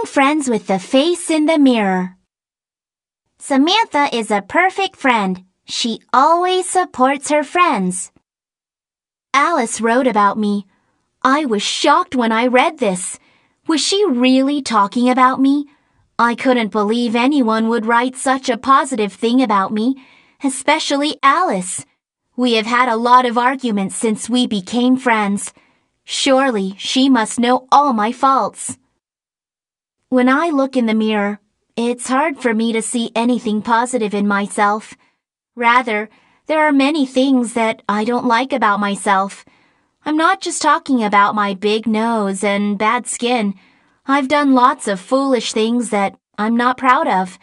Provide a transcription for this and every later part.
Being friends with the face in the mirror. Samantha is a perfect friend. She always supports her friends. Alice wrote about me. I was shocked when I read this. Was she really talking about me? I couldn't believe anyone would write such a positive thing about me, especially Alice. We have had a lot of arguments since we became friends. Surely she must know all my faults. When I look in the mirror, it's hard for me to see anything positive in myself. Rather, there are many things that I don't like about myself. I'm not just talking about my big nose and bad skin. I've done lots of foolish things that I'm not proud of.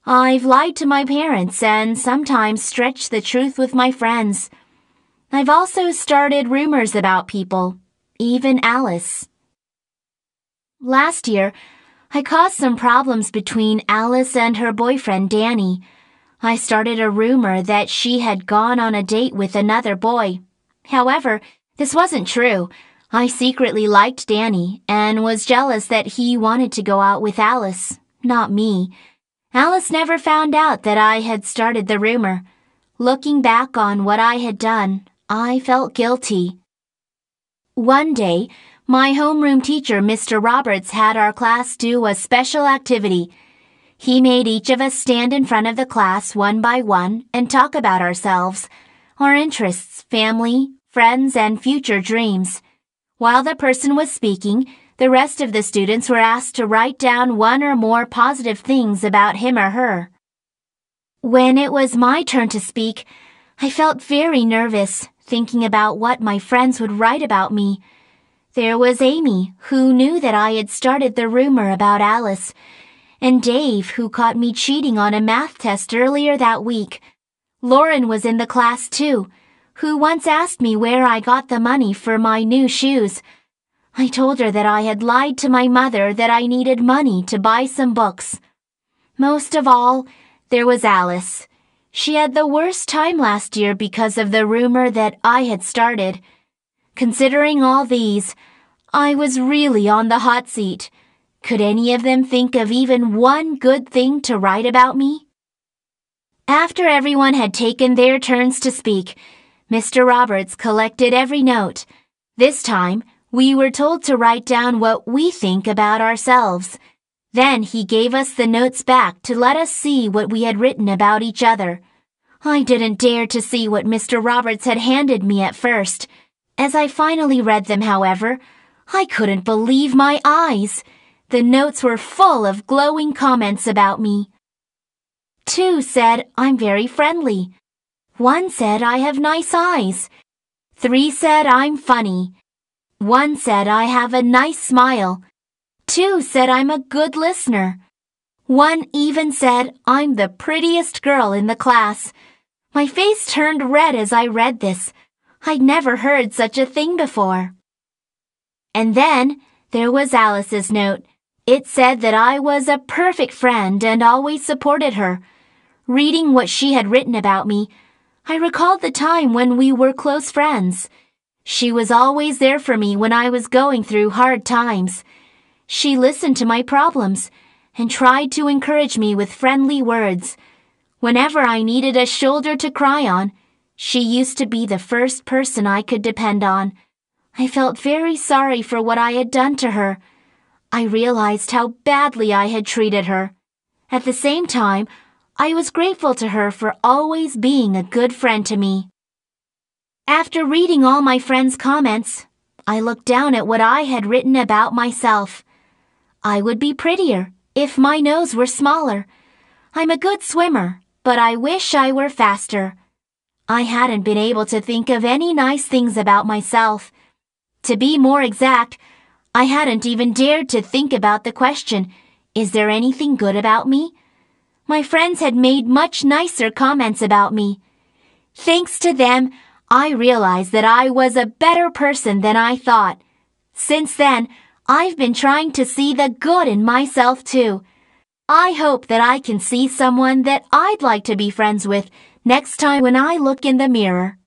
I've lied to my parents and sometimes stretched the truth with my friends. I've also started rumors about people, even Alice. Last year, I caused some problems between Alice and her boyfriend Danny. I started a rumor that she had gone on a date with another boy. However, this wasn't true. I secretly liked Danny and was jealous that he wanted to go out with Alice, not me. Alice never found out that I had started the rumor. Looking back on what I had done, I felt guilty. One day, my homeroom teacher, Mr. Roberts, had our class do a special activity. He made each of us stand in front of the class one by one and talk about ourselves, our interests, family, friends, and future dreams. While the person was speaking, the rest of the students were asked to write down one or more positive things about him or her. When it was my turn to speak, I felt very nervous, thinking about what my friends would write about me. There was Amy, who knew that I had started the rumor about Alice, and Dave, who caught me cheating on a math test earlier that week. Lauren was in the class too, who once asked me where I got the money for my new shoes. I told her that I had lied to my mother that I needed money to buy some books. Most of all, there was Alice. She had the worst time last year because of the rumor that I had started. Considering all these, I was really on the hot seat. Could any of them think of even one good thing to write about me? After everyone had taken their turns to speak, Mr. Roberts collected every note. This time, we were told to write down what we think about ourselves. Then he gave us the notes back to let us see what we had written about each other. I didn't dare to see what Mr. Roberts had handed me at first. As I finally read them, however, I couldn't believe my eyes. The notes were full of glowing comments about me. 2 said, "I'm very friendly." 1 said, "I have nice eyes." 3 said, "I'm funny." 1 said, "I have a nice smile." 2 said, "I'm a good listener." 1 even said, "I'm the prettiest girl in the class." My face turned red as I read this. I'd never heard such a thing before. And then there was Alice's note. It said that I was a perfect friend and always supported her. Reading what she had written about me, I recalled the time when we were close friends. She was always there for me when I was going through hard times. She listened to my problems and tried to encourage me with friendly words. Whenever I needed a shoulder to cry on, she used to be the first person I could depend on. I felt very sorry for what I had done to her. I realized how badly I had treated her. At the same time, I was grateful to her for always being a good friend to me. After reading all my friends' comments, I looked down at what I had written about myself. I would be prettier if my nose were smaller. I'm a good swimmer, but I wish I were faster. I hadn't been able to think of any nice things about myself. To be more exact, I hadn't even dared to think about the question, is there anything good about me? My friends had made much nicer comments about me. Thanks to them, I realized that I was a better person than I thought. Since then, I've been trying to see the good in myself too. I hope that I can see someone that I'd like to be friends with next time when I look in the mirror.